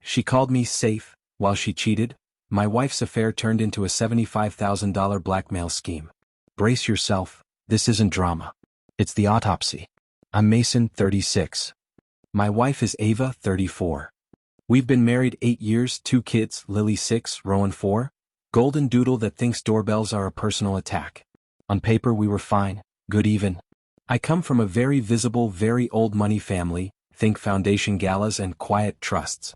She called me safe, while she cheated. My wife's affair turned into a $75,000 blackmail scheme. Brace yourself, this isn't drama. It's the autopsy. I'm Mason, 36. My wife is Ava, 34. We've been married 8 years, 2 kids, Lily 6, Rowan 4. Golden doodle that thinks doorbells are a personal attack. On paper we were fine, good even. I come from a very visible, very old money family, think foundation galas and quiet trusts.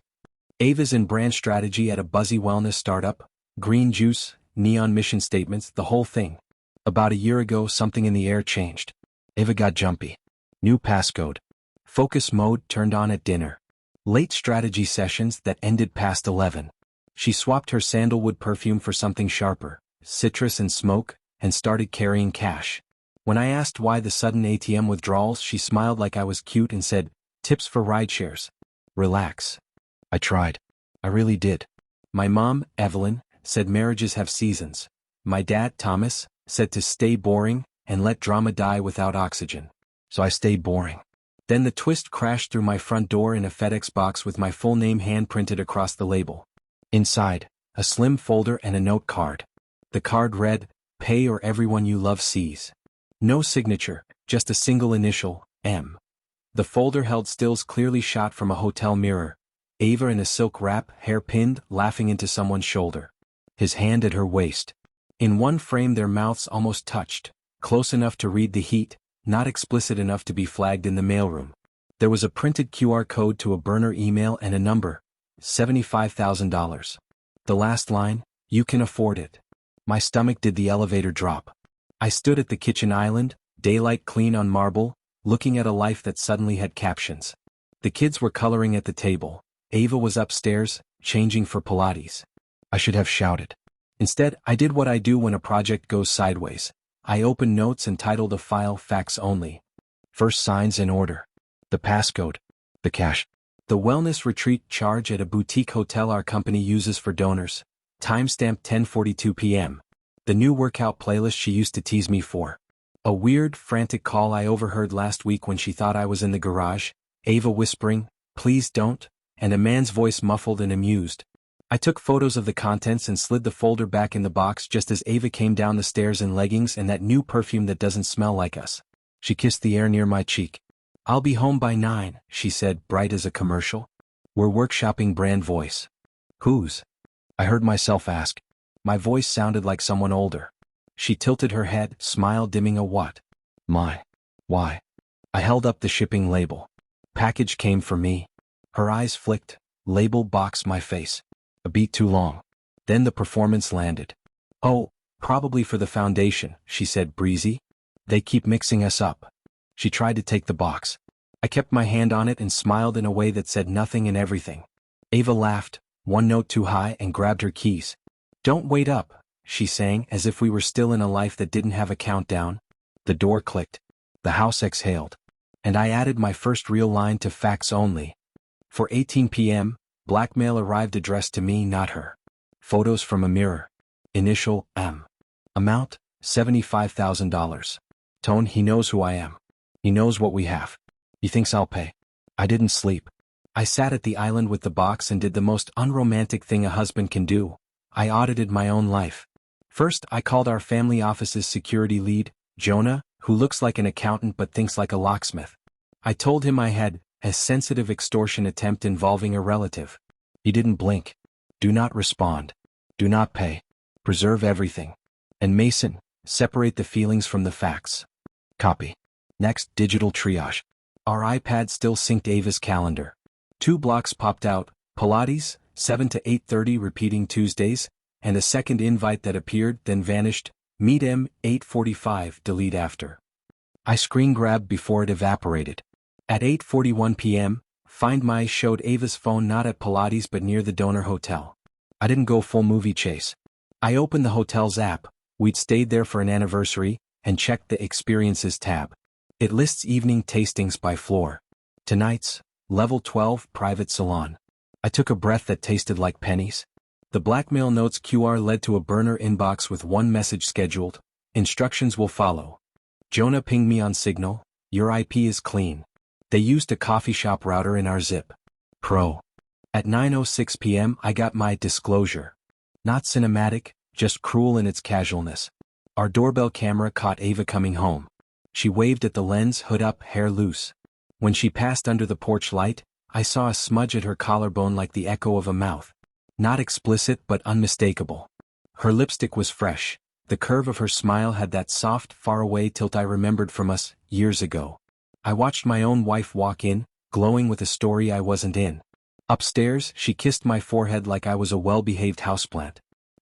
Ava's in brand strategy at a buzzy wellness startup, green juice, neon mission statements, the whole thing. About a year ago something in the air changed. Ava got jumpy. New passcode. Focus mode turned on at dinner. Late strategy sessions that ended past 11. She swapped her sandalwood perfume for something sharper, citrus and smoke, and started carrying cash. When I asked why the sudden ATM withdrawals, she smiled like I was cute and said, "Tips for rideshares. Relax." I tried. I really did. My mom, Evelyn, said marriages have seasons. My dad, Thomas, said to stay boring and let drama die without oxygen. So I stayed boring. Then the twist crashed through my front door in a FedEx box with my full name hand-printed across the label. Inside, a slim folder and a note card. The card read, "Pay or everyone you love sees." No signature, just a single initial, M. The folder held stills clearly shot from a hotel mirror. Ava in a silk wrap, hair pinned, laughing into someone's shoulder. His hand at her waist. In one frame their mouths almost touched, close enough to read the heat, not explicit enough to be flagged in the mailroom. There was a printed QR code to a burner email and a number, $75,000. The last line, "You can afford it." My stomach did the elevator drop. I stood at the kitchen island, daylight clean on marble, looking at a life that suddenly had captions. The kids were coloring at the table. Ava was upstairs, changing for Pilates. I should have shouted. Instead, I did what I do when a project goes sideways. I opened notes and titled a file "Facts Only." First signs in order. The passcode. The cash. The wellness retreat charge at a boutique hotel our company uses for donors. Timestamp 10:42 p.m. The new workout playlist she used to tease me for. A weird, frantic call I overheard last week when she thought I was in the garage. Ava whispering, "Please don't," and a man's voice muffled and amused. I took photos of the contents and slid the folder back in the box just as Ava came down the stairs in leggings and that new perfume that doesn't smell like us. She kissed the air near my cheek. "I'll be home by 9, she said, bright as a commercial. We're workshopping brand voice. Whose? I heard myself ask. My voice sounded like someone older. She tilted her head, smile dimming a what? My. Why? I held up the shipping label. Package came for me. Her eyes flicked, label box my face. A beat too long. Then the performance landed. "Oh, probably for the foundation," she said breezy. "They keep mixing us up." She tried to take the box. I kept my hand on it and smiled in a way that said nothing and everything. Ava laughed, one note too high, and grabbed her keys. "Don't wait up," she sang as if we were still in a life that didn't have a countdown. The door clicked. The house exhaled. And I added my first real line to Facts Only. For 18 p.m., blackmail arrived addressed to me, not her. Photos from a mirror. Initial, M. Amount, $75,000. Tone, he knows who I am. He knows what we have. He thinks I'll pay. I didn't sleep. I sat at the island with the box and did the most unromantic thing a husband can do. I audited my own life. First, I called our family office's security lead, Jonah, who looks like an accountant but thinks like a locksmith. I told him I had a sensitive extortion attempt involving a relative. He didn't blink. Do not respond. Do not pay. Preserve everything. And Mason, separate the feelings from the facts. Copy. Next, digital triage. Our iPad still synced Ava's calendar. 2 blocks popped out, Pilates, 7 to 8:30 repeating Tuesdays, and a second invite that appeared then vanished, meet M, 8:45 delete after. I screen grabbed before it evaporated. At 8:41 p.m., Find My showed Ava's phone not at Pilates but near the donor hotel. I didn't go full movie chase. I opened the hotel's app, we'd stayed there for an anniversary, and checked the Experiences tab. It lists evening tastings by floor. Tonight's, Level 12 Private Salon. I took a breath that tasted like pennies. The blackmail notes QR led to a burner inbox with one message scheduled. Instructions will follow. Jonah pinged me on Signal. Your IP is clean. They used a coffee shop router in our zip. Pro. At 9:06 p.m. I got my disclosure. Not cinematic, just cruel in its casualness. Our doorbell camera caught Ava coming home. She waved at the lens, hood up, hair loose. When she passed under the porch light, I saw a smudge at her collarbone like the echo of a mouth. Not explicit but unmistakable. Her lipstick was fresh. The curve of her smile had that soft, faraway tilt I remembered from us, years ago. I watched my own wife walk in, glowing with a story I wasn't in. Upstairs, she kissed my forehead like I was a well-behaved houseplant.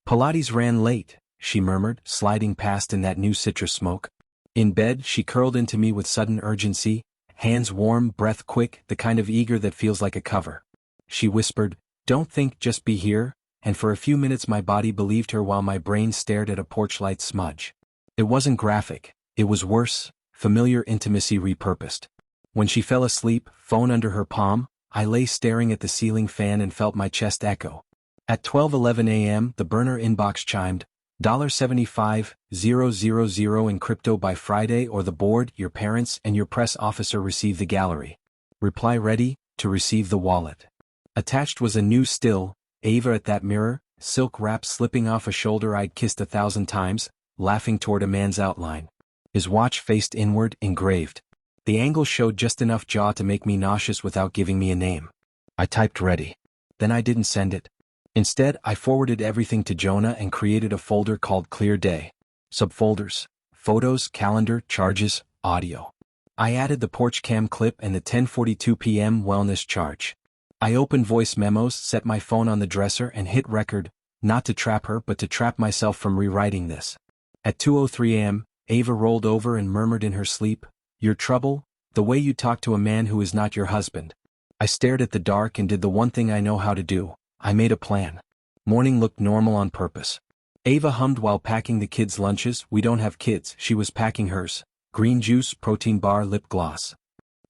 Pilates ran late, she murmured, sliding past in that new citrus smoke. In bed, she curled into me with sudden urgency, hands warm, breath quick, the kind of eager that feels like a cover. She whispered, "Don't think, just be here," and for a few minutes my body believed her while my brain stared at a porch-light smudge. It wasn't graphic, it was worse, familiar intimacy repurposed. When she fell asleep, phone under her palm, I lay staring at the ceiling fan and felt my chest echo. At 12:11 a.m. the burner inbox chimed, $75,000 in crypto by Friday or the board, your parents and your press officer receive the gallery. Reply ready, to receive the wallet. Attached was a new still, Ava at that mirror, silk wrap slipping off a shoulder I'd kissed 1,000 times, laughing toward a man's outline. His watch faced inward, engraved. The angle showed just enough jaw to make me nauseous without giving me a name. I typed ready. Then I didn't send it. Instead, I forwarded everything to Jonah and created a folder called Clear Day. Subfolders: photos, calendar, charges, audio. I added the porch cam clip and the 10:42 p.m. wellness charge. I opened voice memos, set my phone on the dresser and hit record, not to trap her but to trap myself from rewriting this. At 2:03 a.m., Ava rolled over and murmured in her sleep, "Your trouble? The way you talk to a man who is not your husband." I stared at the dark and did the one thing I know how to do. I made a plan. Morning looked normal on purpose. Ava hummed while packing the kids' lunches. We don't have kids, she was packing hers. Green juice, protein bar, lip gloss.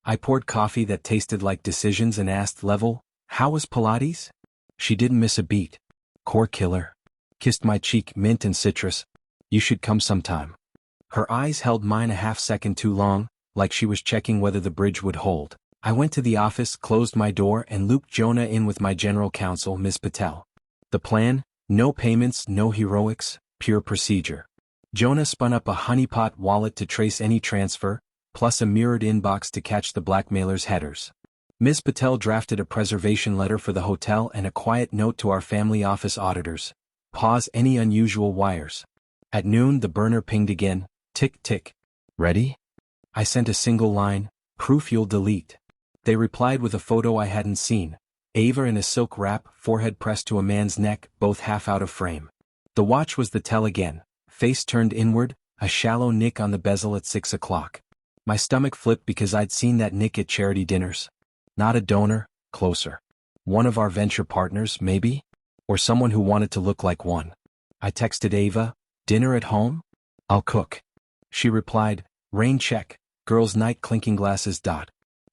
I poured coffee that tasted like decisions and asked level, "How was Pilates?" She didn't miss a beat. Core killer. Kissed my cheek, mint and citrus. "You should come sometime." Her eyes held mine a half second too long, like she was checking whether the bridge would hold. I went to the office, closed my door and looped Jonah in with my general counsel, Ms. Patel. The plan: no payments, no heroics, pure procedure. Jonah spun up a honeypot wallet to trace any transfer, plus a mirrored inbox to catch the blackmailer's headers. Ms. Patel drafted a preservation letter for the hotel and a quiet note to our family office auditors. Pause any unusual wires. At noon the burner pinged again, tick tick. Ready? I sent a single line, proof you'll delete. They replied with a photo I hadn't seen. Ava in a silk wrap, forehead pressed to a man's neck, both half out of frame. The watch was the tell again, face turned inward, a shallow nick on the bezel at 6 o'clock. My stomach flipped because I'd seen that nick at charity dinners. Not a donor, closer. One of our venture partners, maybe? Or someone who wanted to look like one. I texted Ava, "Dinner at home? I'll cook." She replied, "Rain check, girls' night clinking glasses.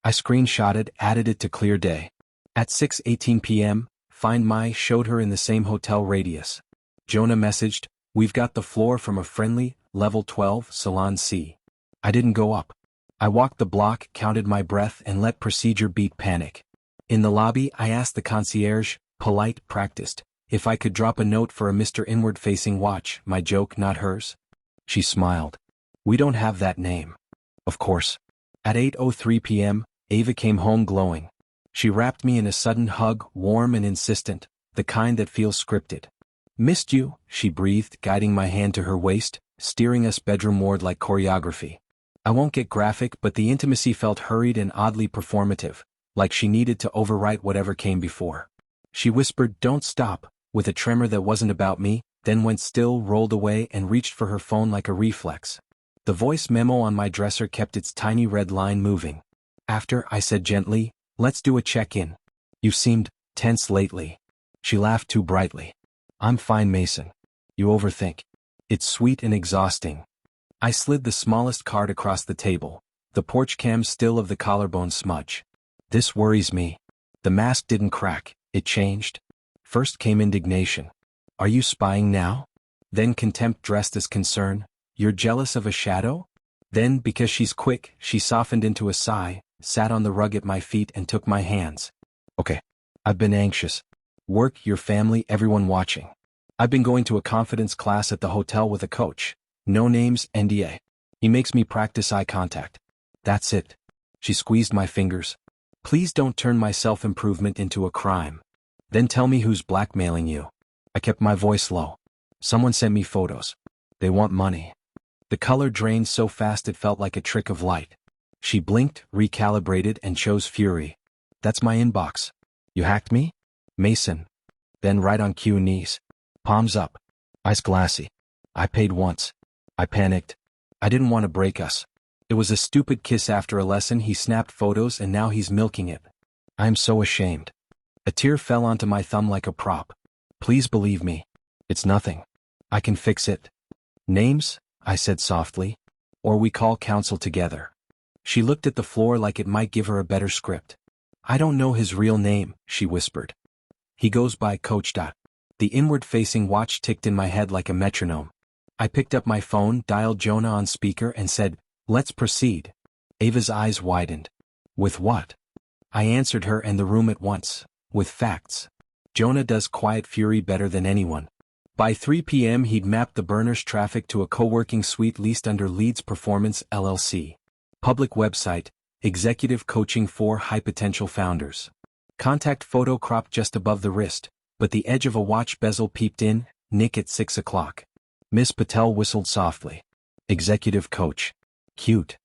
I screenshotted, added it to Clear Day. At 6:18 p.m., Find My showed her in the same hotel radius. Jonah messaged, "We've got the floor from a friendly, level 12, Salon C." I didn't go up. I walked the block, counted my breath and let procedure beat panic. In the lobby I asked the concierge, polite, practiced, if I could drop a note for a Mr. Inward-facing watch, my joke not hers. She smiled. "We don't have that name." Of course. At 8:03 p.m., Ava came home glowing. She wrapped me in a sudden hug, warm and insistent, the kind that feels scripted. "Missed you," she breathed, guiding my hand to her waist, steering us bedroomward like choreography. I won't get graphic, but the intimacy felt hurried and oddly performative, like she needed to overwrite whatever came before. She whispered, "Don't stop," with a tremor that wasn't about me, then went still, rolled away and reached for her phone like a reflex. The voice memo on my dresser kept its tiny red line moving. After, I said gently, "Let's do a check-in. You've seemed tense lately." She laughed too brightly. "I'm fine, Mason. You overthink. It's sweet and exhausting." I slid the smallest card across the table, the porch cam still of the collarbone smudge. "This worries me." The mask didn't crack, it changed. First came indignation. "Are you spying now?" Then contempt dressed as concern. "You're jealous of a shadow?" Then, because she's quick, she softened into a sigh, sat on the rug at my feet and took my hands. "Okay. I've been anxious. Work, your family, everyone watching. I've been going to a confidence class at the hotel with a coach. No names, NDA. He makes me practice eye contact. That's it. She squeezed my fingers. Please don't turn my self-improvement into a crime. Then tell me who's blackmailing you. I kept my voice low. Someone sent me photos. They want money. The color drained so fast it felt like a trick of light. She blinked, recalibrated, and chose fury. That's my inbox. You hacked me? Mason. Then right on cue, knees. Palms up. Eyes glassy. I paid once. I panicked. I didn't want to break us. It was a stupid kiss after a lesson. He snapped photos and now he's milking it. I am so ashamed. A tear fell onto my thumb like a prop. Please believe me. It's nothing. I can fix it. Names? I said softly. Or we call counsel together. She looked at the floor like it might give her a better script. I don't know his real name, she whispered. He goes by Coach. The inward-facing watch ticked in my head like a metronome. I picked up my phone, dialed Jonah on speaker and said, let's proceed. Ava's eyes widened. With what? I answered her and the room at once. With facts. Jonah does quiet fury better than anyone. By 3 p.m. he'd mapped the burner's traffic to a co-working suite leased under Leeds Performance LLC. Public website, executive coaching for high-potential founders. Contact photo cropped just above the wrist, but the edge of a watch bezel peeped in, Nick at 6 o'clock. Miss Patel whistled softly. Executive coach. Cute.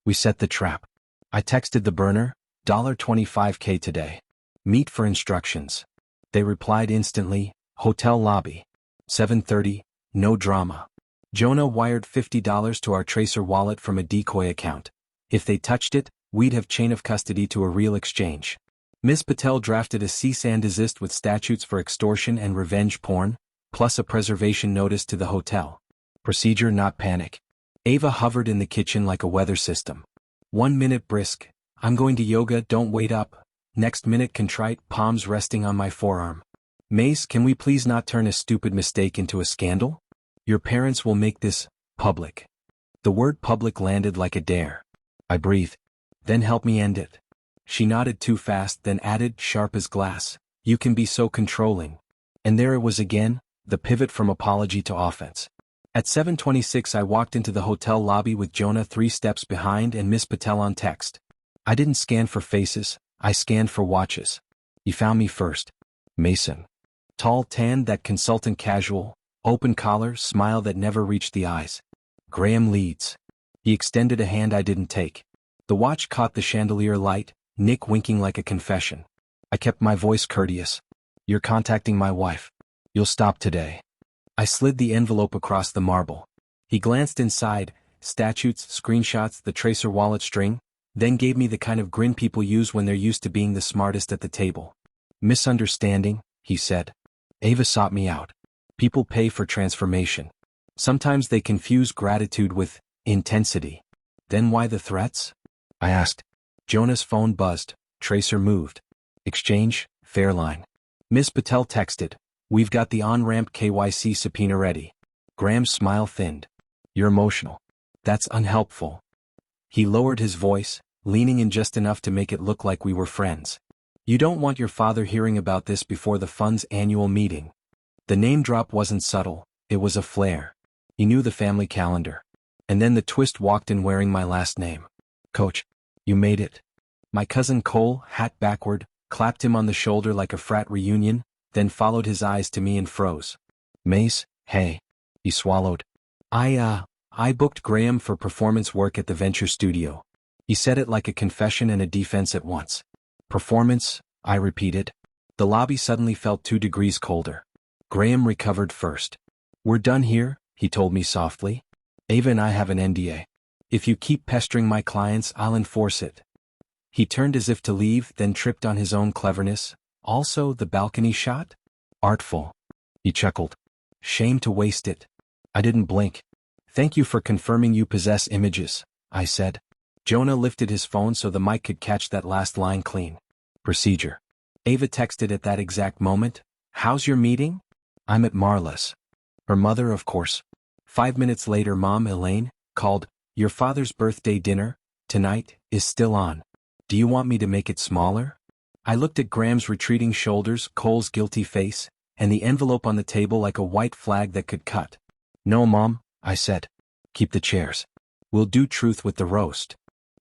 We set the trap. I texted the burner, $25K today. Meet for instructions. They replied instantly, hotel lobby. 7:30, no drama. Jonah wired $50 to our tracer wallet from a decoy account. If they touched it, we'd have chain of custody to a real exchange. Ms. Patel drafted a cease and desist with statutes for extortion and revenge porn, plus a preservation notice to the hotel. Procedure, not panic. Ava hovered in the kitchen like a weather system. 1 minute brisk, I'm going to yoga, don't wait up. Next minute contrite, palms resting on my forearm. Mace, can we please not turn a stupid mistake into a scandal? Your parents will make this public. The word public landed like a dare. I breathed. Then help me end it. She nodded too fast, then added, sharp as glass, you can be so controlling. And there it was again, the pivot from apology to offense. At 7:26 I walked into the hotel lobby with Jonah 3 steps behind and Miss Patel on text. I didn't scan for faces, I scanned for watches. He found me first. Mason. Tall, tan, that consultant casual, open collar, smile that never reached the eyes. Graham Leeds. He extended a hand I didn't take. The watch caught the chandelier light, Nick winking like a confession. I kept my voice courteous. You're contacting my wife. You'll stop today. I slid the envelope across the marble. He glanced inside, statutes, screenshots, the tracer wallet string, then gave me the kind of grin people use when they're used to being the smartest at the table. Misunderstanding, he said. Ava sought me out. People pay for transformation. Sometimes they confuse gratitude with intensity. Then why the threats? I asked. Jonah's phone buzzed. Tracer moved. Exchange, Fairline. Miss Patel texted. We've got the on-ramp KYC subpoena ready. Graham's smile thinned. You're emotional. That's unhelpful. He lowered his voice, leaning in just enough to make it look like we were friends. You don't want your father hearing about this before the fund's annual meeting. The name drop wasn't subtle, it was a flare. He knew the family calendar. And then the twist walked in wearing my last name. Coach, you made it. My cousin Cole, hat backward, clapped him on the shoulder like a frat reunion, then followed his eyes to me and froze. Mace, hey. He swallowed. I booked Graham for performance work at the Venture Studio. He said it like a confession and a defense at once. Performance, I repeated. The lobby suddenly felt 2 degrees colder. Graham recovered first. We're done here, he told me softly. Ava and I have an NDA. If you keep pestering my clients, I'll enforce it. He turned as if to leave, then tripped on his own cleverness. Also, the balcony shot? Artful. He chuckled. Shame to waste it. I didn't blink. Thank you for confirming you possess images, I said. Jonah lifted his phone so the mic could catch that last line clean. Procedure. Ava texted at that exact moment. How's your meeting? I'm at Marla's. Her mother, of course. 5 minutes later, Mom Elaine called. Your father's birthday dinner, tonight, is still on. Do you want me to make it smaller? I looked at Graham's retreating shoulders, Cole's guilty face, and the envelope on the table like a white flag that could cut. "No, Mom," I said. "Keep the chairs. We'll do truth with the roast."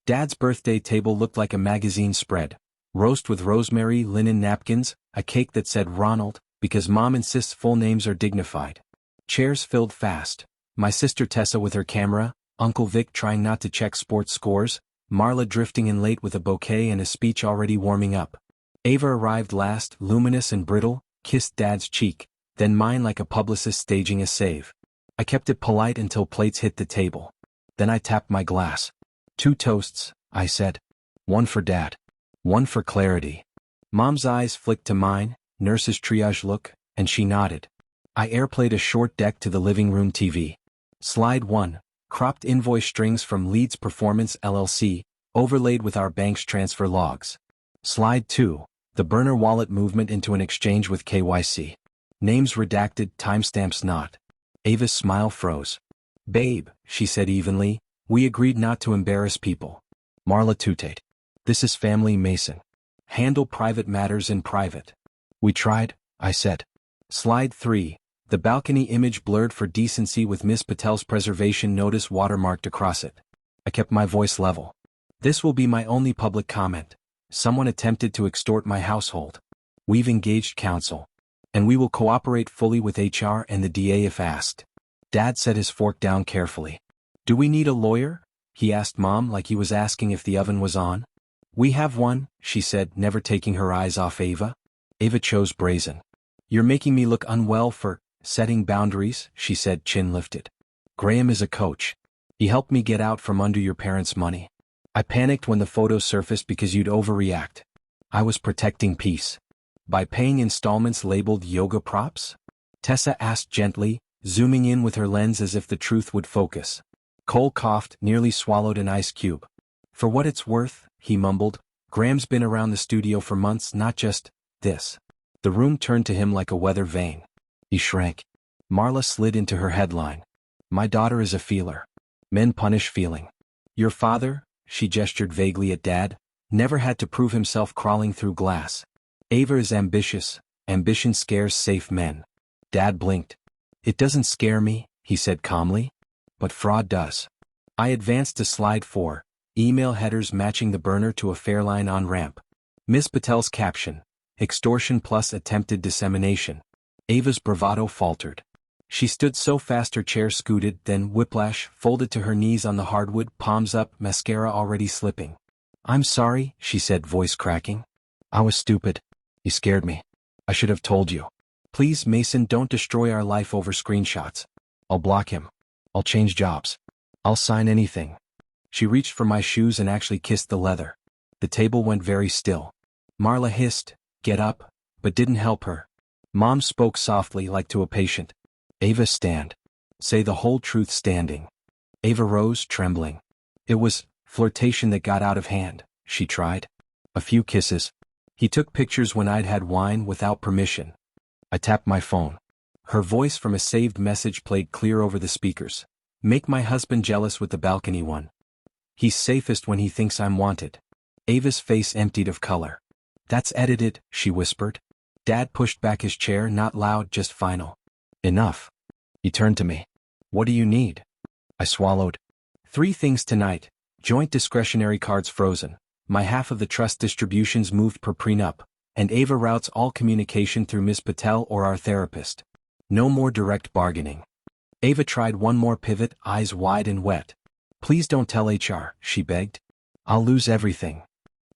Dad's birthday table looked like a magazine spread. Roast with rosemary, linen napkins, a cake that said Ronald, because Mom insists full names are dignified. Chairs filled fast. My sister Tessa with her camera, Uncle Vic trying not to check sports scores, Marla drifting in late with a bouquet and a speech already warming up. Ava arrived last, luminous and brittle, kissed Dad's cheek, then mine like a publicist staging a save. I kept it polite until plates hit the table. Then I tapped my glass. "2 toasts," I said. "One for Dad. One for clarity." Mom's eyes flicked to mine, nurse's triage look, and she nodded. I airplayed a short deck to the living room TV. Slide 1, cropped invoice strings from Leeds Performance LLC, overlaid with our bank's transfer logs. Slide 2, the burner wallet movement into an exchange with KYC. Names redacted, timestamps not. Ava's smile froze. "Babe," she said evenly, "we agreed not to embarrass people." Marla tutate. "This is family, Mason. Handle private matters in private." "We tried," I said. Slide 3, the balcony image blurred for decency with Miss Patel's preservation notice watermarked across it. I kept my voice level. "This will be my only public comment. Someone attempted to extort my household. We've engaged counsel. And we will cooperate fully with HR and the DA if asked." Dad set his fork down carefully. "Do we need a lawyer?" he asked Mom like he was asking if the oven was on. "We have one," she said, never taking her eyes off Ava. Ava chose brazen. "You're making me look unwell for setting boundaries," she said, chin lifted. "Graham is a coach. He helped me get out from under your parents' money. I panicked when the photos surfaced because you'd overreact. I was protecting peace." "By paying installments labeled yoga props?" Tessa asked gently, zooming in with her lens as if the truth would focus. Cole coughed, nearly swallowed an ice cube. "For what it's worth," he mumbled, "Graham's been around the studio for months, not just this." The room turned to him like a weather vane. He shrank. Marla slid into her headline. "My daughter is a feeler. Men punish feeling. Your father," she gestured vaguely at Dad, "never had to prove himself crawling through glass. Ava is ambitious. Ambition scares safe men." Dad blinked. "It doesn't scare me," he said calmly. "But fraud does." I advanced to slide 4, email headers matching the burner to a Fairline on-ramp. Miss Patel's caption, "Extortion plus attempted dissemination." Ava's bravado faltered. She stood so fast her chair scooted, then whiplash, folded to her knees on the hardwood, palms up, mascara already slipping. "I'm sorry," she said, voice cracking. "I was stupid. You scared me. I should have told you. Please, Mason, don't destroy our life over screenshots. I'll block him. I'll change jobs. I'll sign anything." She reached for my shoes and actually kissed the leather. The table went very still. Marla hissed, "Get up," but didn't help her. Mom spoke softly like to a patient. "Ava, stand. Say the whole truth standing." Ava rose, trembling. "It was flirtation that got out of hand," she tried. "A few kisses. He took pictures when I'd had wine without permission." I tapped my phone. Her voice from a saved message played clear over the speakers. "Make my husband jealous with the balcony one. He's safest when he thinks I'm wanted." Ava's face emptied of color. "That's edited," she whispered. Dad pushed back his chair, not loud, just final. "Enough." He turned to me. "What do you need?" I swallowed. "3 things tonight. Joint discretionary cards frozen. My half of the trust distributions moved per prenup. And Ava routes all communication through Miss Patel or our therapist. No more direct bargaining." Ava tried one more pivot, eyes wide and wet. "Please don't tell HR," she begged. "I'll lose everything."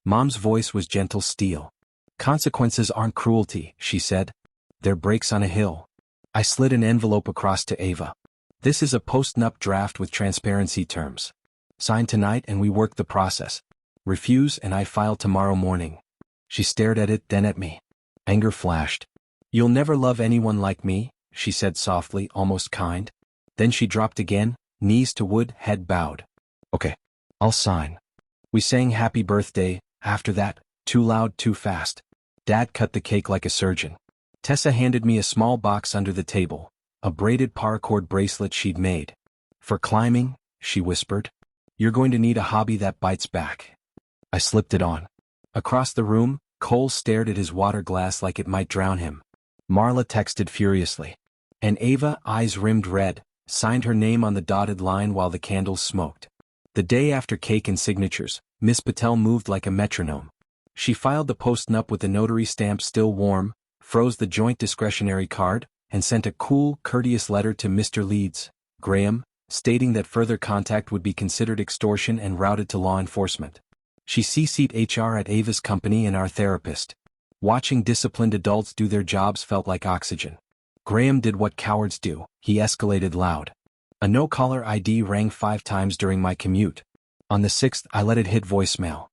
Mom's voice was gentle steel. "Consequences aren't cruelty," she said. "They're breaks on a hill." I slid an envelope across to Ava. "This is a post-nup draft with transparency terms. Sign tonight and we work the process. Refuse and I file tomorrow morning." She stared at it, then at me. Anger flashed. "You'll never love anyone like me," she said softly, almost kind. Then she dropped again, knees to wood, head bowed. "Okay, I'll sign." We sang Happy Birthday. After that, too loud, too fast. Dad cut the cake like a surgeon. Tessa handed me a small box under the table, a braided paracord bracelet she'd made. "For climbing," she whispered. "You're going to need a hobby that bites back." I slipped it on. Across the room, Cole stared at his water glass like it might drown him. Marla texted furiously. And Ava, eyes rimmed red, signed her name on the dotted line while the candles smoked. The day after cake and signatures, Miss Patel moved like a metronome. She filed the post-nup with the notary stamp still warm, froze the joint discretionary card, and sent a cool, courteous letter to Mr. Leeds, Graham, stating that further contact would be considered extortion and routed to law enforcement. She CC'd HR at Ava's company and our therapist. Watching disciplined adults do their jobs felt like oxygen. Graham did what cowards do, he escalated loud. A no-caller ID rang 5 times during my commute. On the 6th I let it hit voicemail.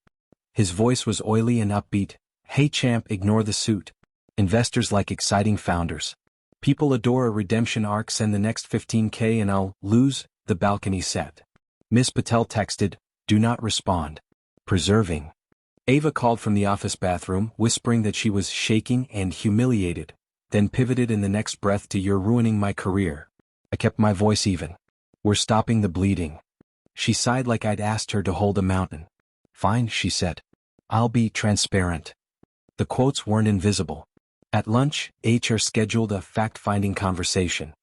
His voice was oily and upbeat. Hey champ, ignore the suit. Investors like exciting founders. People adore a redemption arc, send the next 15K and I'll lose, the balcony set. Miss Patel texted, do not respond. Preserving. Ava called from the office bathroom, whispering that she was shaking and humiliated, then pivoted in the next breath to you're ruining my career. I kept my voice even. We're stopping the bleeding. She sighed like I'd asked her to hold a mountain. Fine, she said. I'll be transparent. The quotes weren't invisible. At lunch, HR scheduled a fact-finding conversation.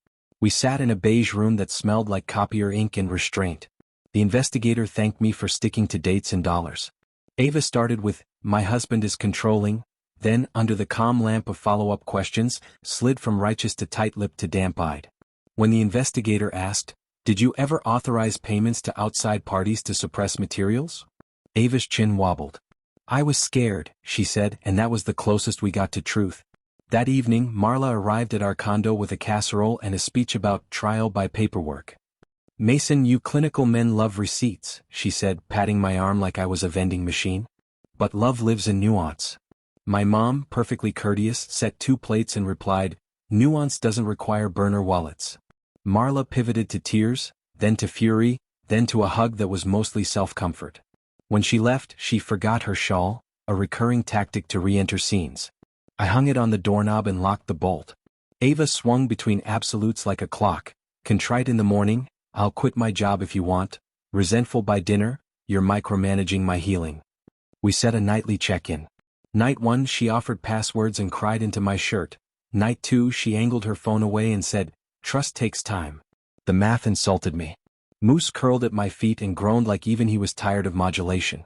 We sat in a beige room that smelled like copier ink and restraint. The investigator thanked me for sticking to dates and dollars. Ava started with, my husband is controlling, then, under the calm lamp of follow-up questions, slid from righteous to tight-lipped to damp-eyed. When the investigator asked, did you ever authorize payments to outside parties to suppress materials? Ava's chin wobbled. I was scared, she said, and that was the closest we got to truth. That evening, Marla arrived at our condo with a casserole and a speech about trial by paperwork. Mason, you clinical men love receipts, she said, patting my arm like I was a vending machine. But love lives in nuance. My mom, perfectly courteous, set 2 plates and replied, nuance doesn't require burner wallets. Marla pivoted to tears, then to fury, then to a hug that was mostly self-comfort. When she left, she forgot her shawl, a recurring tactic to re-enter scenes. I hung it on the doorknob and locked the bolt. Ava swung between absolutes like a clock, contrite in the morning, I'll quit my job if you want, resentful by dinner, you're micromanaging my healing. We set a nightly check-in. Night 1 she offered passwords and cried into my shirt. Night 2 she angled her phone away and said, trust takes time. The math insulted me. Moose curled at my feet and groaned like even he was tired of modulation.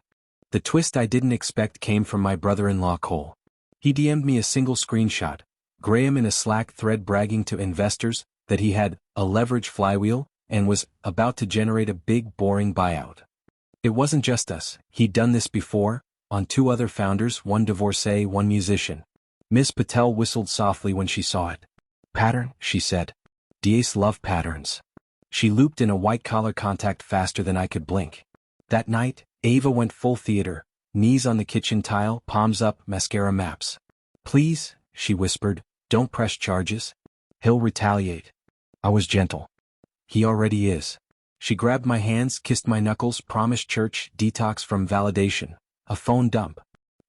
The twist I didn't expect came from my brother-in-law Cole. He DM'd me a single screenshot, Graham in a Slack thread bragging to investors that he had a leverage flywheel and was about to generate a big boring buyout. It wasn't just us, he'd done this before, on 2 other founders, 1 divorcee, 1 musician. Miss Patel whistled softly when she saw it. Pattern, she said. Diaz love patterns. She looped in a white-collar contact faster than I could blink. That night, Ava went full theater, knees on the kitchen tile, palms up, mascara maps. Please, she whispered, don't press charges. He'll retaliate. I was gentle. He already is. She grabbed my hands, kissed my knuckles, promised church, detox from validation, a phone dump.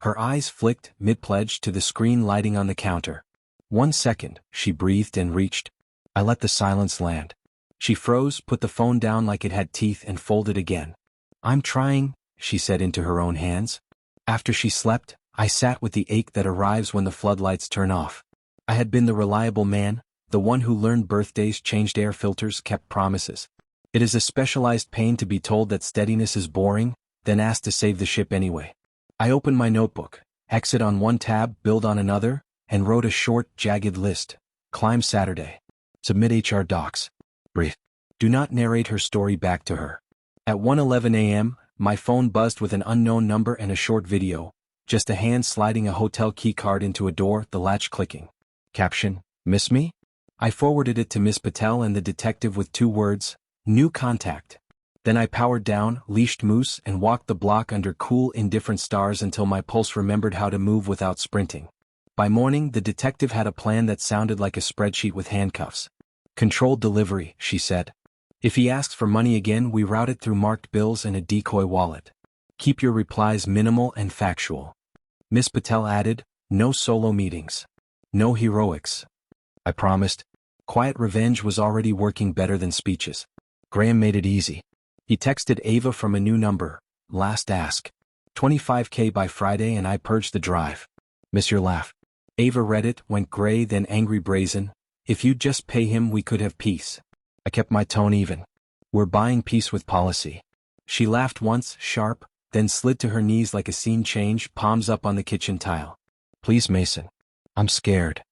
Her eyes flicked, mid-pledge, to the screen lighting on the counter. 1 second, she breathed and reached. I let the silence land. She froze, put the phone down like it had teeth and folded again. I'm trying, she said into her own hands. After she slept, I sat with the ache that arrives when the floodlights turn off. I had been the reliable man, the one who learned birthdays, changed air filters, kept promises. It is a specialized pain to be told that steadiness is boring, then asked to save the ship anyway. I opened my notebook, exit on 1 tab, build on another, and wrote a short, jagged list. Climb Saturday. Submit HR docs. Brief. Do not narrate her story back to her. At 1:11 a.m., my phone buzzed with an unknown number and a short video, just a hand sliding a hotel key card into a door, the latch clicking. Caption, miss me? I forwarded it to Miss Patel and the detective with 2 words, new contact. Then I powered down, leashed Moose, and walked the block under cool, indifferent stars until my pulse remembered how to move without sprinting. By morning, the detective had a plan that sounded like a spreadsheet with handcuffs. Controlled delivery, she said. If he asks for money again, we route it through marked bills and a decoy wallet. Keep your replies minimal and factual. Miss Patel added, no solo meetings. No heroics. I promised. Quiet revenge was already working better than speeches. Graham made it easy. He texted Ava from a new number, last ask. 25K by Friday and I purged the drive. Miss your laugh. Ava read it, went gray then angry brazen. If you'd just pay him we could have peace. I kept my tone even. We're buying peace with policy. She laughed once, sharp, then slid to her knees like a scene change, palms up on the kitchen tile. Please Mason. I'm scared.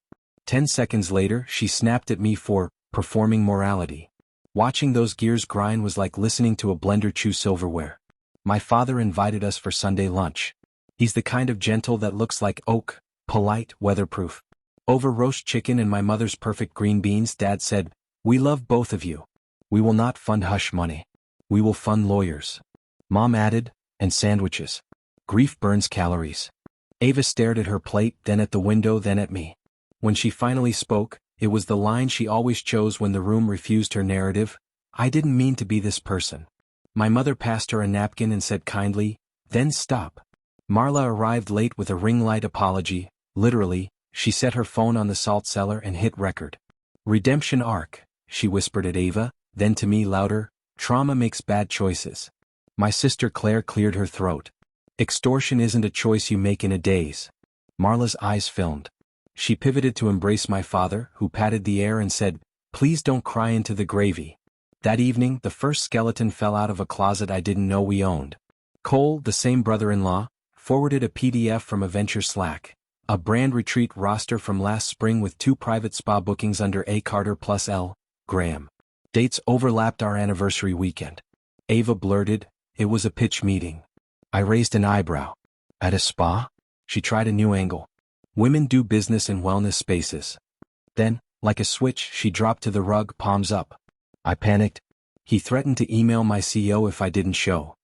10 seconds later she snapped at me for performing morality. Watching those gears grind was like listening to a blender chew silverware. My father invited us for Sunday lunch. He's the kind of gentle that looks like oak, polite, weatherproof. Over roast chicken and my mother's perfect green beans, Dad said, "We love both of you. We will not fund hush money. We will fund lawyers." Mom added, "And sandwiches. Grief burns calories." Ava stared at her plate, then at the window, then at me. When she finally spoke, it was the line she always chose when the room refused her narrative. "I didn't mean to be this person." My mother passed her a napkin and said kindly, "Then stop." Marla arrived late with a ring light apology. Literally, she set her phone on the salt cellar and hit record. "Redemption arc," she whispered at Ava, then to me louder, "Trauma makes bad choices." My sister Claire cleared her throat. "Extortion isn't a choice you make in a daze." Marla's eyes filmed. She pivoted to embrace my father, who patted the air and said, "Please don't cry into the gravy." That evening, the first skeleton fell out of a closet I didn't know we owned. Cole, the same brother-in-law, forwarded a PDF from a venture Slack, a brand retreat roster from last spring with 2 private spa bookings under A. Carter plus L. Graham. Dates overlapped our anniversary weekend. Ava blurted, "It was a pitch meeting." I raised an eyebrow. "At a spa?" She tried a new angle. "Women do business in wellness spaces." Then, like a switch, she dropped to the rug, palms up. I panicked. He threatened to email my CEO if I didn't show.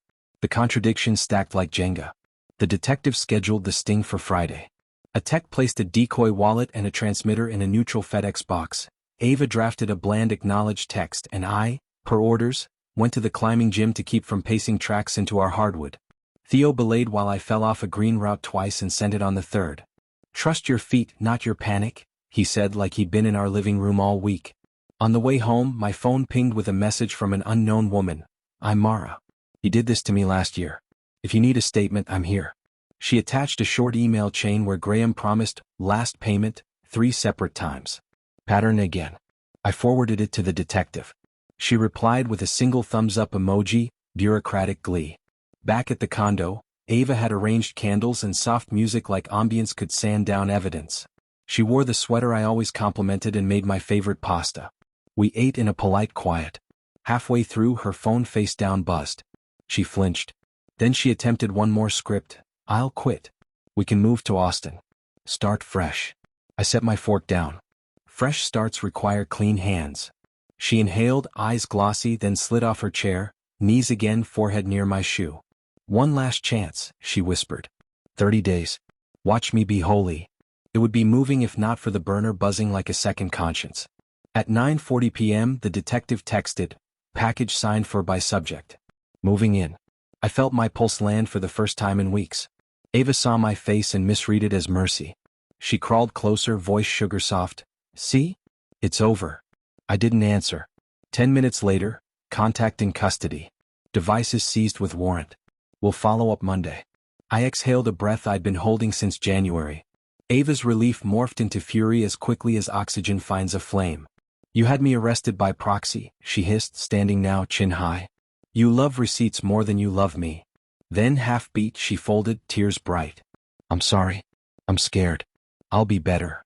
The contradictions stacked like Jenga. The detective scheduled the sting for Friday. A tech placed a decoy wallet and a transmitter in a neutral FedEx box. Ava drafted a bland acknowledged text and I, per orders, went to the climbing gym to keep from pacing tracks into our hardwood. Theo belayed while I fell off a green route twice and sent it on the third. "Trust your feet, not your panic," he said like he'd been in our living room all week. On the way home, my phone pinged with a message from an unknown woman. "I'm Mara. He did this to me last year. If you need a statement, I'm here." She attached a short email chain where Graham promised last payment 3 separate times. Pattern again. I forwarded it to the detective. She replied with a single thumbs-up emoji, bureaucratic glee. Back at the condo, Ava had arranged candles and soft music like ambience could sand down evidence. She wore the sweater I always complimented and made my favorite pasta. We ate in a polite quiet. Halfway through, her phone face down buzzed. She flinched. Then she attempted one more script. "I'll quit. We can move to Austin. Start fresh." I set my fork down. Fresh starts require clean hands. She inhaled, eyes glossy, then slid off her chair, knees again, forehead near my shoe. "One last chance," she whispered. 30 days. Watch me be holy. It would be moving if not for the burner buzzing like a second conscience. At 9:40 p.m. the detective texted, "Package signed for by subject. Moving in." I felt my pulse land for the first time in weeks. Ava saw my face and misread it as mercy. She crawled closer, voice sugar soft. "See? It's over." I didn't answer. 10 minutes later, contact in custody. Devices seized with warrant. We'll follow up Monday. I exhaled a breath I'd been holding since January. Ava's relief morphed into fury as quickly as oxygen finds a flame. "You had me arrested by proxy," she hissed, standing now chin high. "You love receipts more than you love me." Then half-beat she folded, tears bright. "I'm sorry. I'm scared. I'll be better."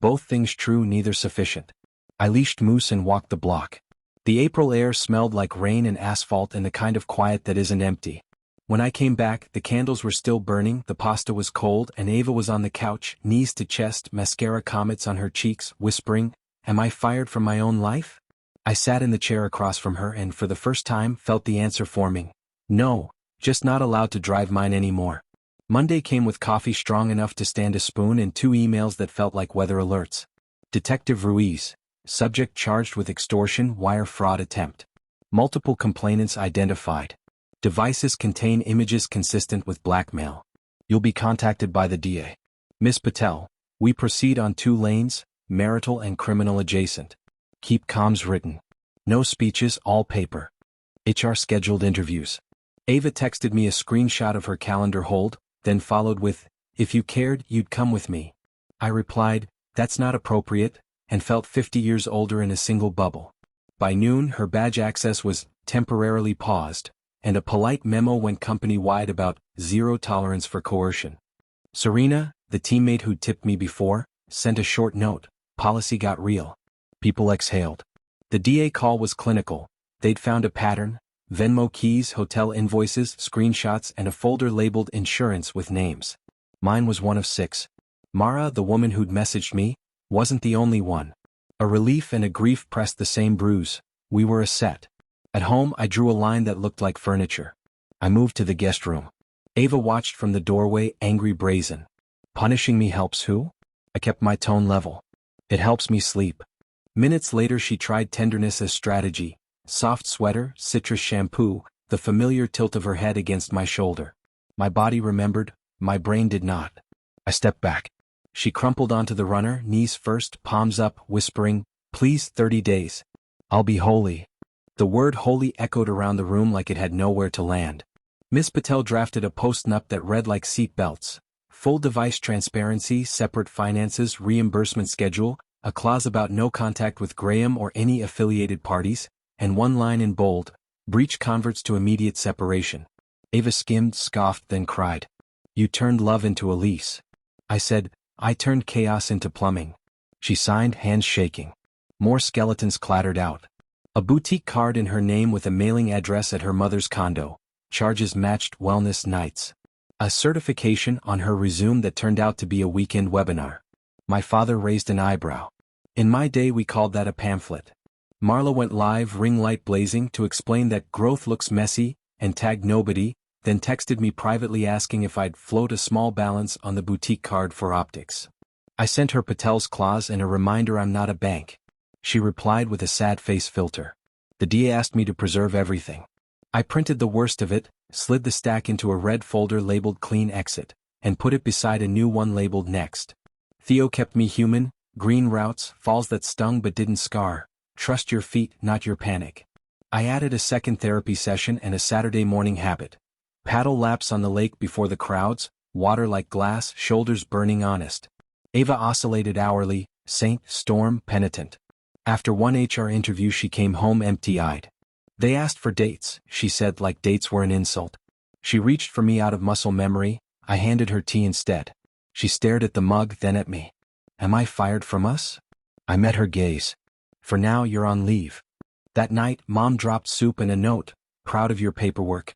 Both things true, neither sufficient. I leashed Moose and walked the block. The April air smelled like rain and asphalt and the kind of quiet that isn't empty. When I came back, the candles were still burning, the pasta was cold, and Ava was on the couch, knees to chest, mascara comets on her cheeks, whispering, "Am I fired from my own life?" I sat in the chair across from her and for the first time felt the answer forming. No, just not allowed to drive mine anymore. Monday came with coffee strong enough to stand a spoon and 2 emails that felt like weather alerts. Detective Ruiz. Subject charged with extortion, wire fraud attempt. Multiple complainants identified. Devices contain images consistent with blackmail. You'll be contacted by the DA. Miss Patel, we proceed on 2 lanes, marital and criminal adjacent. Keep comms written. No speeches, all paper. HR scheduled interviews. Ava texted me a screenshot of her calendar hold, then followed with, If you cared, you'd come with me. I replied, that's not appropriate, and felt 50 years older in a single bubble. By noon, her badge access was temporarily paused, and a polite memo went company-wide about zero tolerance for coercion. Serena, the teammate who'd tipped me before, sent a short note. Policy got real. People exhaled. The DA call was clinical. They'd found a pattern: Venmo keys, hotel invoices, screenshots, and a folder labeled insurance with names. Mine was one of 6. Mara, the woman who'd messaged me, wasn't the only one. A relief and a grief pressed the same bruise. We were a set. At home, I drew a line that looked like furniture. I moved to the guest room. Ava watched from the doorway, angry, brazen. Punishing me helps who? I kept my tone level. It helps me sleep. Minutes later, she tried tenderness as strategy. Soft sweater, citrus shampoo, the familiar tilt of her head against my shoulder. My body remembered, my brain did not. I stepped back. She crumpled onto the runner, knees first, palms up, whispering, please, 30 days. I'll be holy. The word holy echoed around the room like it had nowhere to land. Miss Patel drafted a post-nup that read like seat belts. Full device transparency, separate finances, reimbursement schedule, a clause about no contact with Graham or any affiliated parties, and one line in bold, breach converts to immediate separation. Ava skimmed, scoffed, then cried. You turned love into a lease. I said, I turned chaos into plumbing. She signed, hands shaking. More skeletons clattered out. A boutique card in her name with a mailing address at her mother's condo. Charges matched wellness nights. A certification on her resume that turned out to be a weekend webinar. My father raised an eyebrow. In my day, we called that a pamphlet. Marla went live, ring light blazing, to explain that growth looks messy, and tagged nobody, then texted me privately asking if I'd float a small balance on the boutique card for optics. I sent her Patel's clause and a reminder I'm not a bank. She replied with a sad face filter. The DA asked me to preserve everything. I printed the worst of it, slid the stack into a red folder labeled Clean Exit, and put it beside a new one labeled Next. Theo kept me human, green routes, falls that stung but didn't scar. Trust your feet, not your panic. I added a second therapy session and a Saturday morning habit. Paddle laps on the lake before the crowds, water like glass, shoulders burning honest. Ava oscillated hourly, saint, storm, penitent. After one HR interview, she came home empty-eyed. They asked for dates, she said, like dates were an insult. She reached for me out of muscle memory. I handed her tea instead. She stared at the mug, then at me. Am I fired from us? I met her gaze. For now, you're on leave. That night, Mom dropped soup and a note. Proud of your paperwork.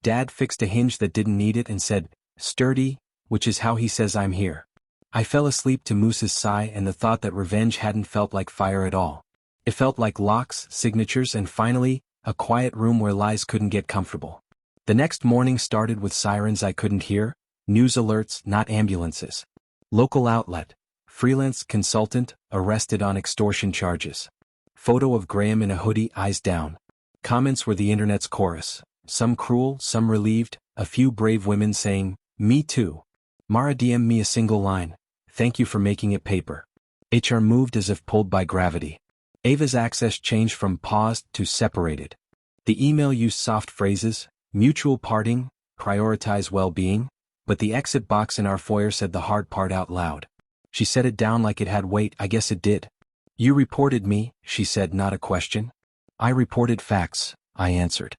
Dad fixed a hinge that didn't need it and said, sturdy, which is how he says I'm here. I fell asleep to Moose's sigh and the thought that revenge hadn't felt like fire at all. It felt like locks, signatures, and finally, a quiet room where lies couldn't get comfortable. The next morning started with sirens I couldn't hear, news alerts, not ambulances. Local outlet. Freelance consultant, arrested on extortion charges. Photo of Graham in a hoodie, eyes down. Comments were the internet's chorus. Some cruel, some relieved, a few brave women saying, me too. Mara DM'd me a single line. Thank you for making it paper. HR moved as if pulled by gravity. Ava's access changed from paused to separated. The email used soft phrases, mutual parting, prioritize well-being, but the exit box in our foyer said the hard part out loud. She set it down like it had weight. I guess it did. You reported me, she said, not a question. I reported facts, I answered.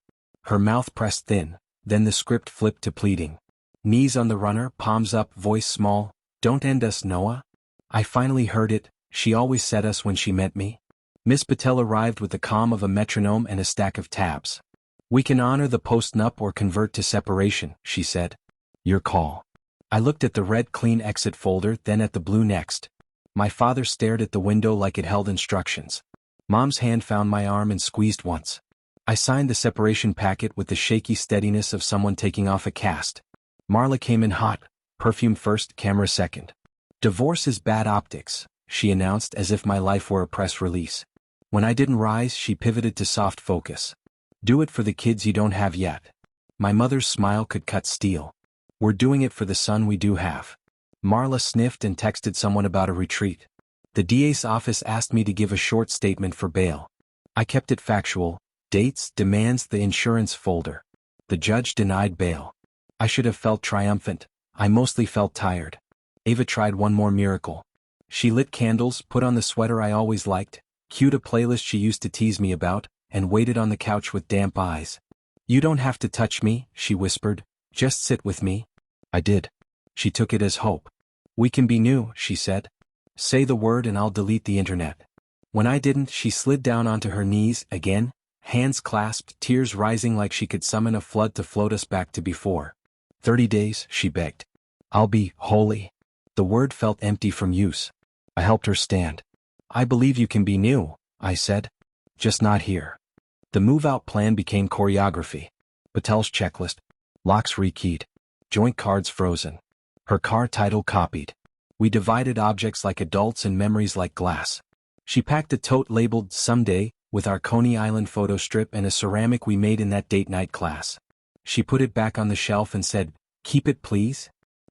Her mouth pressed thin, then the script flipped to pleading. Knees on the runner, palms up, voice small. Don't end us, Noah. I finally heard it. She always said us when she meant me. Miss Patel arrived with the calm of a metronome and a stack of tabs. We can honor the post-nup or convert to separation, she said. Your call. I looked at the red clean exit folder, then at the blue next. My father stared at the window like it held instructions. Mom's hand found my arm and squeezed once. I signed the separation packet with the shaky steadiness of someone taking off a cast. Marla came in hot, perfume first, camera second. Divorce is bad optics, she announced as if my life were a press release. When I didn't rise, she pivoted to soft focus. Do it for the kids you don't have yet. My mother's smile could cut steel. We're doing it for the son we do have. Marla sniffed and texted someone about a retreat. The DA's office asked me to give a short statement for bail. I kept it factual. Dates, demands, the insurance folder. The judge denied bail. I should have felt triumphant, I mostly felt tired. Ava tried one more miracle. She lit candles, put on the sweater I always liked, cued a playlist she used to tease me about, and waited on the couch with damp eyes. "You don't have to touch me," she whispered. "Just sit with me." I did. She took it as hope. "We can be new," she said. "Say the word and I'll delete the internet." When I didn't, she slid down onto her knees again, hands clasped, tears rising like she could summon a flood to float us back to before. 30 days, she begged. "I'll be holy." The word felt empty from use. I helped her stand. "I believe you can be new," I said. "Just not here." The move-out plan became choreography. Patel's checklist. Locks rekeyed. Joint cards frozen. Her car title copied. We divided objects like adults and memories like glass. She packed a tote labeled "Someday" with our Coney Island photo strip and a ceramic we made in that date night class. She put it back on the shelf and said, "Keep it, please?"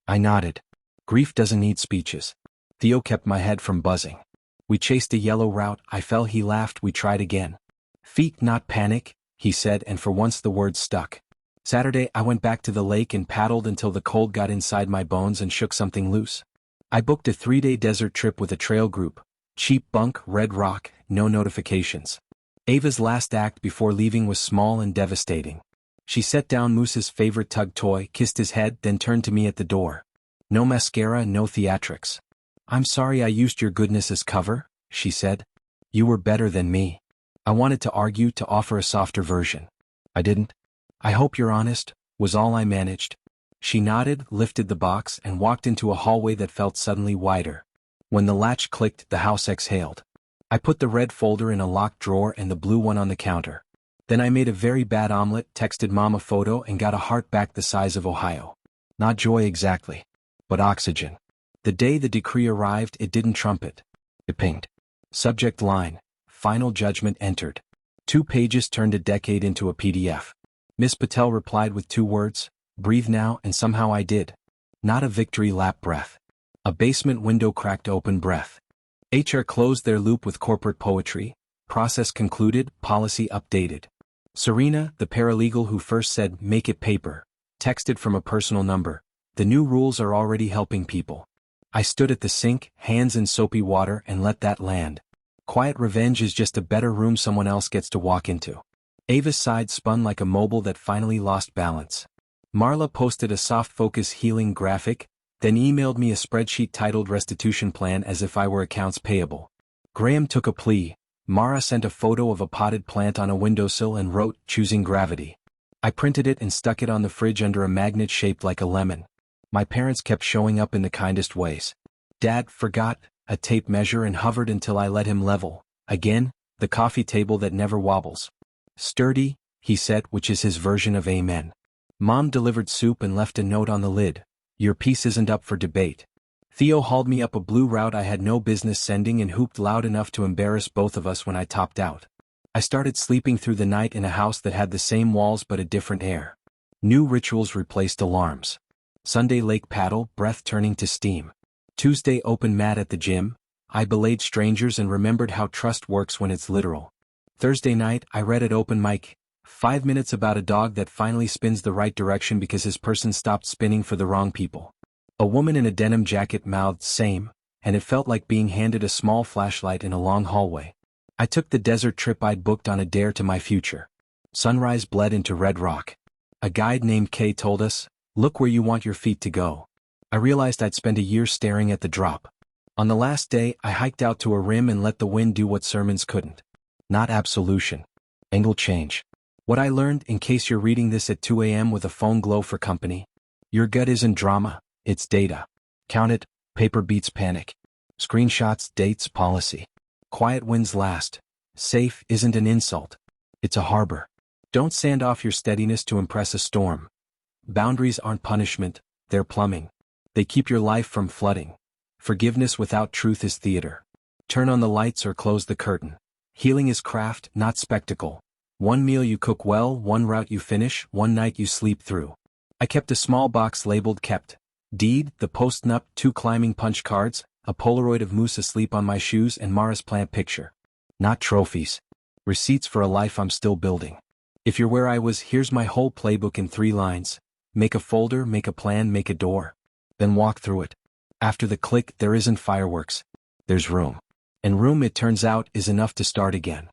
I nodded. Grief doesn't need speeches. Theo kept my head from buzzing. We chased a yellow route, I fell, he laughed, we tried again. "Feet, not panic," he said, and for once the words stuck. Saturday I went back to the lake and paddled until the cold got inside my bones and shook something loose. I booked a 3-day desert trip with a trail group. Cheap bunk, Red Rock, no notifications. Ava's last act before leaving was small and devastating. She set down Moose's favorite tug toy, kissed his head, then turned to me at the door. "No mascara, no theatrics." "I'm sorry I used your goodness as cover," she said. "You were better than me." I wanted to argue, to offer a softer version. I didn't. "I hope you're honest," was all I managed. She nodded, lifted the box, and walked into a hallway that felt suddenly wider. When the latch clicked, the house exhaled. I put the red folder in a locked drawer and the blue one on the counter. Then I made a very bad omelet, texted Mom a photo, and got a heart back the size of Ohio. Not joy exactly, but oxygen. The day the decree arrived, it didn't trumpet. It pinged. Subject line: Final judgment entered. 2 pages turned a decade into a PDF. Miss Patel replied with 2 words: "Breathe now," and somehow I did. Not a victory lap breath. A basement window cracked open breath. HR closed their loop with corporate poetry. Process concluded, policy updated. Serena, the paralegal who first said, "Make it paper," texted from a personal number. "The new rules are already helping people." I stood at the sink, hands in soapy water, and let that land. Quiet revenge is just a better room someone else gets to walk into. Ava's side spun like a mobile that finally lost balance. Marla posted a soft focus healing graphic, then emailed me a spreadsheet titled "Restitution Plan" as if I were accounts payable. Graham took a plea. Mara sent a photo of a potted plant on a windowsill and wrote, "Choosing gravity." I printed it and stuck it on the fridge under a magnet shaped like a lemon. My parents kept showing up in the kindest ways. Dad forgot a tape measure and hovered until I let him level. Again, the coffee table that never wobbles. "Sturdy," he said, which is his version of amen. Mom delivered soup and left a note on the lid. "Your piece isn't up for debate." Theo hauled me up a blue route I had no business sending and hooped loud enough to embarrass both of us when I topped out. I started sleeping through the night in a house that had the same walls but a different air. New rituals replaced alarms. Sunday lake paddle, breath turning to steam. Tuesday open mat at the gym. I belayed strangers and remembered how trust works when it's literal. Thursday night, I read at open mic. 5 minutes about a dog that finally spins the right direction because his person stopped spinning for the wrong people. A woman in a denim jacket mouthed "same," and it felt like being handed a small flashlight in a long hallway. I took the desert trip I'd booked on a dare to my future. Sunrise bled into Red Rock. A guide named Kay told us, "Look where you want your feet to go." I realized I'd spent a year staring at the drop. On the last day, I hiked out to a rim and let the wind do what sermons couldn't. Not absolution. Angle change. What I learned, in case you're reading this at 2 a.m. with a phone glow for company: your gut isn't drama, it's data. Count it, paper beats panic. Screenshots, dates, policy. Quiet wins last. Safe isn't an insult. It's a harbor. Don't sand off your steadiness to impress a storm. Boundaries aren't punishment, they're plumbing. They keep your life from flooding. Forgiveness without truth is theater. Turn on the lights or close the curtain. Healing is craft, not spectacle. One meal you cook well, one route you finish, one night you sleep through. I kept a small box labeled "Kept." Deed, the post-nup, 2 climbing punch cards, a Polaroid of Moose asleep on my shoes, and Mara's plant picture. Not trophies. Receipts for a life I'm still building. If you're where I was, here's my whole playbook in 3 lines. Make a folder, make a plan, make a door. Then walk through it. After the click, there isn't fireworks. There's room. And room, it turns out, is enough to start again.